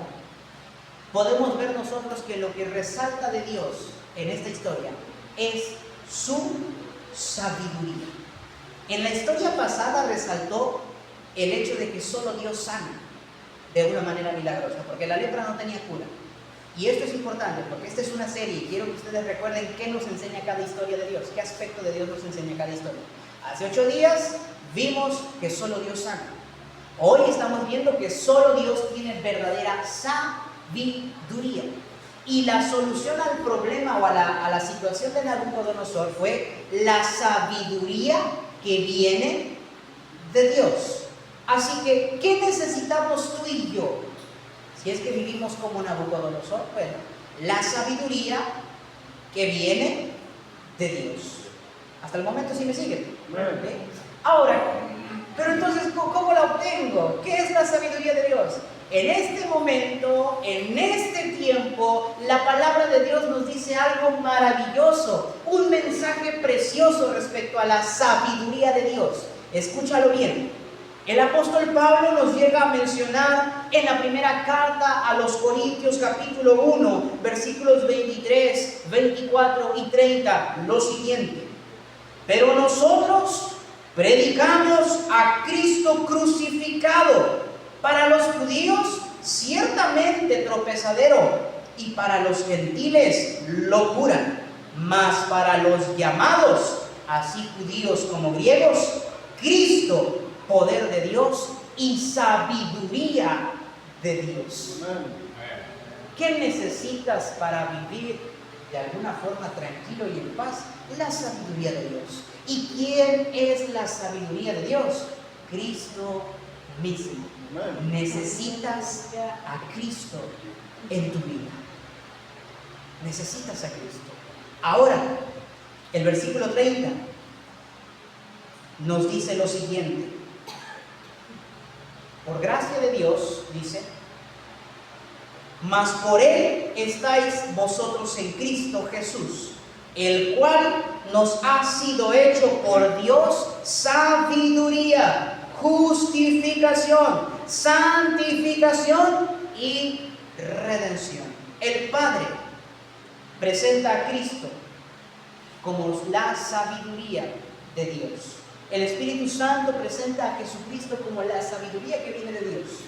podemos ver nosotros que lo que resalta de Dios en esta historia es su sabiduría. En la historia pasada resaltó el hecho de que solo Dios sana de una manera milagrosa, porque la lepra no tenía cura. Y esto es importante porque esta es una serie y quiero que ustedes recuerden qué nos enseña cada historia de Dios, qué aspecto de Dios nos enseña cada historia. Hace 8 días vimos que solo Dios sana. Hoy estamos viendo que solo Dios tiene verdadera sabiduría. Y la solución al problema o a la situación de Nabucodonosor fue la sabiduría que viene de Dios. Así que, ¿qué necesitamos tú y yo? Si es que vivimos como Nabucodonosor, bueno, la sabiduría que viene de Dios. Hasta el momento sí me siguen. ¿Okay? Ahora, pero entonces, ¿cómo la obtengo? ¿Qué es la sabiduría de Dios? En este momento, en este tiempo, la palabra de Dios nos dice algo maravilloso, un mensaje precioso respecto a la sabiduría de Dios. Escúchalo bien. El apóstol Pablo nos llega a mencionar en la primera carta a los Corintios, capítulo 1, versículos 23, 24 y 30, lo siguiente: pero nosotros predicamos a Cristo crucificado, para los judíos ciertamente tropezadero, y para los gentiles locura, mas para los llamados, así judíos como griegos, Cristo, poder de Dios y sabiduría de Dios. ¿Qué necesitas para vivir de alguna forma tranquilo y en paz? La sabiduría de Dios. ¿Y quién es la sabiduría de Dios? Cristo mismo. Necesitas a Cristo en tu vida. Necesitas a Cristo. Ahora, el versículo 30 nos dice lo siguiente: por gracia de Dios, dice, mas por Él estáis vosotros en Cristo Jesús, el cual nos ha sido hecho por Dios sabiduría, justificación, santificación y redención. El Padre presenta a Cristo como la sabiduría de Dios. El Espíritu Santo presenta a Jesucristo como la sabiduría que viene de Dios.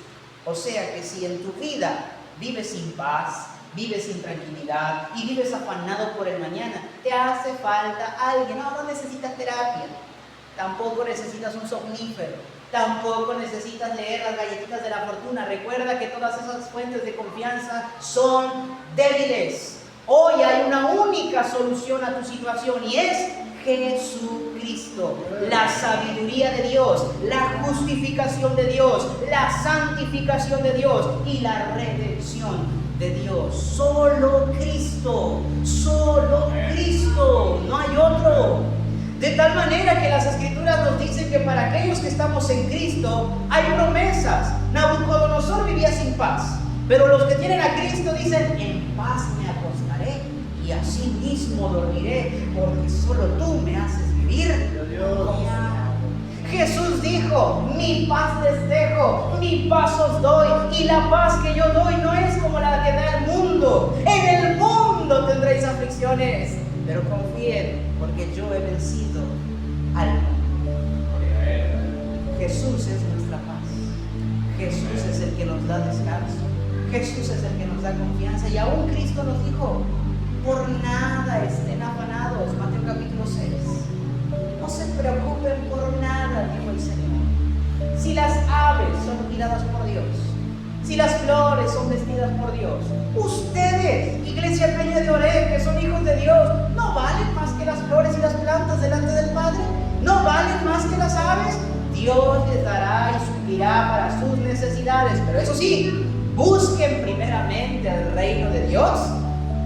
O sea que si en tu vida vives sin paz, vives sin tranquilidad y vives afanado por el mañana, te hace falta alguien. No necesitas terapia, tampoco necesitas un somnífero, tampoco necesitas leer las galletitas de la fortuna. Recuerda que todas esas fuentes de confianza son débiles. Hoy hay una única solución a tu situación y es Jesucristo, la sabiduría de Dios, la justificación de Dios, la santificación de Dios y la redención de Dios. Solo Cristo, no hay otro. De tal manera que las Escrituras nos dicen que para aquellos que estamos en Cristo hay promesas. Nabucodonosor vivía sin paz, pero los que tienen a Cristo dicen: en paz me acostaré y así mismo dormiré, porque solo tú me haces vivir. Jesús dijo: mi paz les dejo, mi paz os doy, y la paz que yo doy no es como la que da el mundo. En el mundo tendréis aflicciones, pero confíen, porque yo he vencido al mundo. Jesús es nuestra paz. Jesús es el que nos da descanso. Jesús es el que nos da confianza. Y aún Cristo nos dijo: por nada estén afanados. Mateo capítulo 6. No se preocupen por nada, dijo el Señor. Si las aves son cuidadas por Dios, si las flores son vestidas por Dios, ustedes, Iglesia Peña de Oreb, que son hijos de Dios, ¿no valen más que las flores y las plantas delante del Padre? ¿No valen más que las aves? Dios les dará y suplirá para sus necesidades. Pero eso sí, busquen primeramente el reino de Dios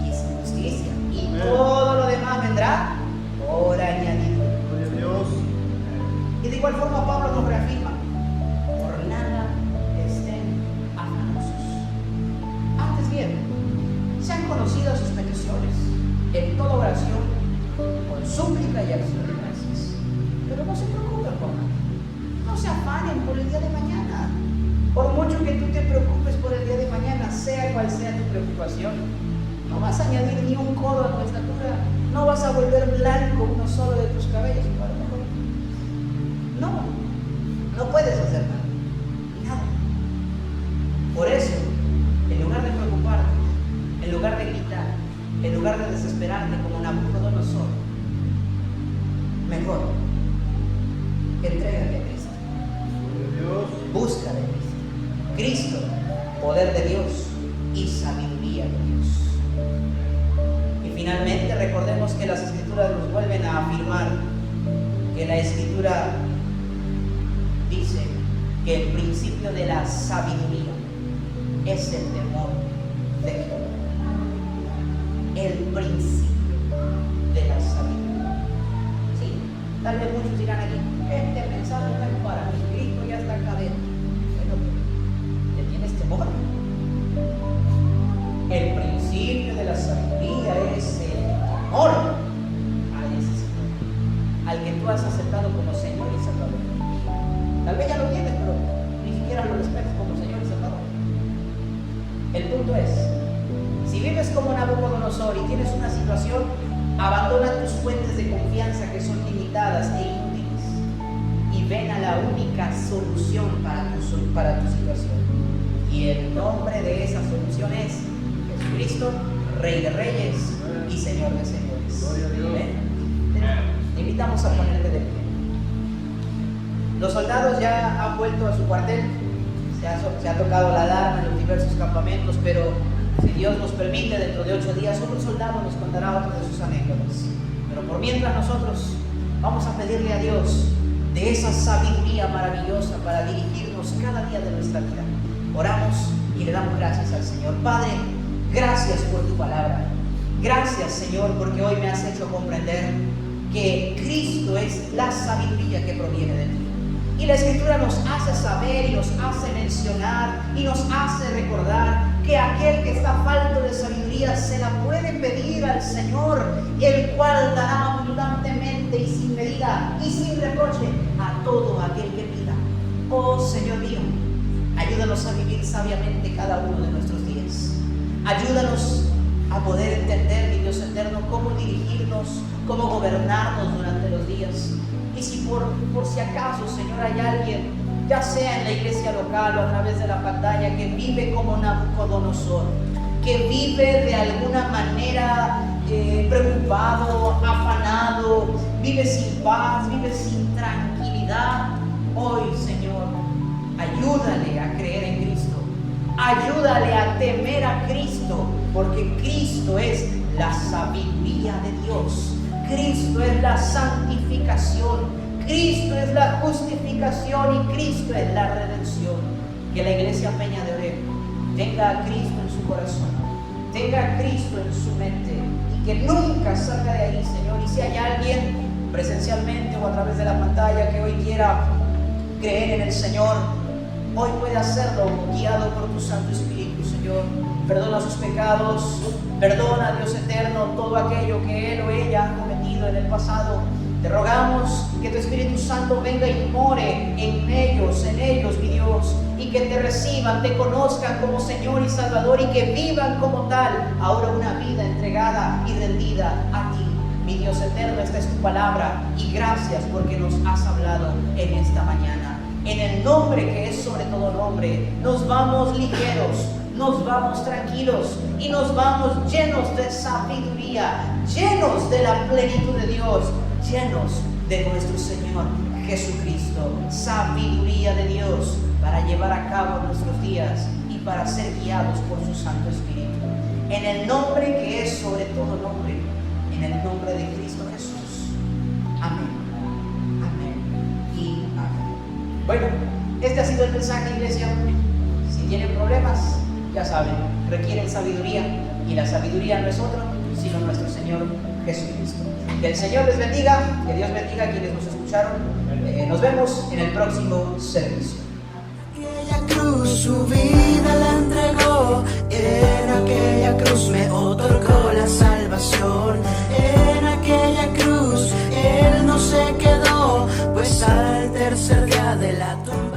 y su justicia, y todo lo demás vendrá por añadidura. Y de igual forma Pablo nos reafirma: por nada estén afanosos. Antes bien, sean conocidas sus peticiones en toda oración, con súplica y acción de gracias. Pero no se preocupen por nada, no se afanen por el día de mañana. Por mucho que tú te preocupes por el día de mañana, sea cual sea tu preocupación, no vas a añadir ni un codo a tu estatura, no vas a volver blanco uno solo de tus cabellos. No puedes hacer nada. Por eso, en lugar de preocuparte, en lugar de gritar, en lugar de desesperarte como Nabucodonosor, mejor entrégate a Cristo. Cristo, poder de Dios y sabiduría de Dios. Y finalmente recordemos que las Escrituras nos vuelven a afirmar que la Escritura dice que el principio de la sabiduría es el temor de Jehová. El principio de la sabiduría. Sí, tal vez muchos dirán aquí, este mensaje no es para mí, Cristo ya está acá adentro. Bueno, ¿le tienes temor? El principio de la sabiduría es el temor a ese Señor, al que tú has aceptado como Señor y Salvador. Tal vez ya lo tienes, pero ni siquiera lo respetas como Señor y Salvador. El punto es, si vives como Nabucodonosor y tienes una situación, abandona tus fuentes de confianza que son limitadas e inútiles y ven a la única solución para tu situación. Y el nombre de esa solución es Jesucristo, Rey de Reyes y Señor de Señores. Te invitamos a ponerte de pie. Los soldados ya han vuelto a su cuartel, se ha tocado la alarma en los diversos campamentos, pero si Dios nos permite, dentro de 8 días otro soldado nos contará otra de sus anécdotas. Pero por mientras nosotros vamos a pedirle a Dios de esa sabiduría maravillosa para dirigirnos cada día de nuestra vida. Oramos y le damos gracias al Señor. Padre, gracias por tu palabra. Gracias, Señor, porque hoy me has hecho comprender que Cristo es la sabiduría que proviene de ti. Y la Escritura nos hace saber y nos hace mencionar y nos hace recordar que aquel que está falto de sabiduría se la puede pedir al Señor, el cual dará abundantemente y sin medida y sin reproche a todo aquel que pida. Oh Señor mío, ayúdanos a vivir sabiamente cada uno de nuestros días. Ayúdanos a poder entender, mi Dios eterno, cómo dirigirnos, cómo gobernarnos durante los días. Y si por si acaso, Señor, hay alguien, ya sea en la iglesia local o a través de la pantalla, que vive como Nabucodonosor, que vive de alguna manera preocupado, afanado, vive sin paz, vive sin tranquilidad, hoy, Señor, ayúdale a creer en Cristo, ayúdale a temer a Cristo, porque Cristo es la sabiduría de Dios, Cristo es la santificación, Cristo es la justificación y Cristo es la redención. Que la iglesia Peña de Oreb tenga a Cristo en su corazón, tenga a Cristo en su mente y que nunca salga de ahí, Señor. Y si hay alguien presencialmente o a través de la pantalla que hoy quiera creer en el Señor, hoy puede hacerlo guiado por tu Santo Espíritu, Señor. Perdona sus pecados, perdona, Dios eterno, todo aquello que él o ella ha cometido en el pasado. Te rogamos que tu Espíritu Santo venga y more en ellos, mi Dios, y que te reciban, te conozcan como Señor y Salvador y que vivan como tal ahora una vida entregada y rendida a ti. Mi Dios eterno, esta es tu palabra y gracias porque nos has hablado en esta mañana. En el nombre que es sobre todo nombre, nos vamos ligeros, nos vamos tranquilos y nos vamos llenos de sabiduría, llenos de la plenitud de Dios, llenos de nuestro Señor Jesucristo, sabiduría de Dios para llevar a cabo nuestros días y para ser guiados por su Santo Espíritu. En el nombre que es sobre todo nombre, en el nombre de Cristo Jesús. Amén, amén y amén. Bueno, este ha sido el mensaje, iglesia. Si tienen problemas, ya saben, requieren sabiduría y la sabiduría no es otro sino nuestro Señor Jesucristo. Que el Señor les bendiga, que Dios bendiga a quienes nos escucharon. Nos vemos en el próximo servicio. Aquella cruz su vida la entregó, en aquella cruz me otorgó la salvación, en aquella cruz Él no se quedó, pues al tercer día de la tumba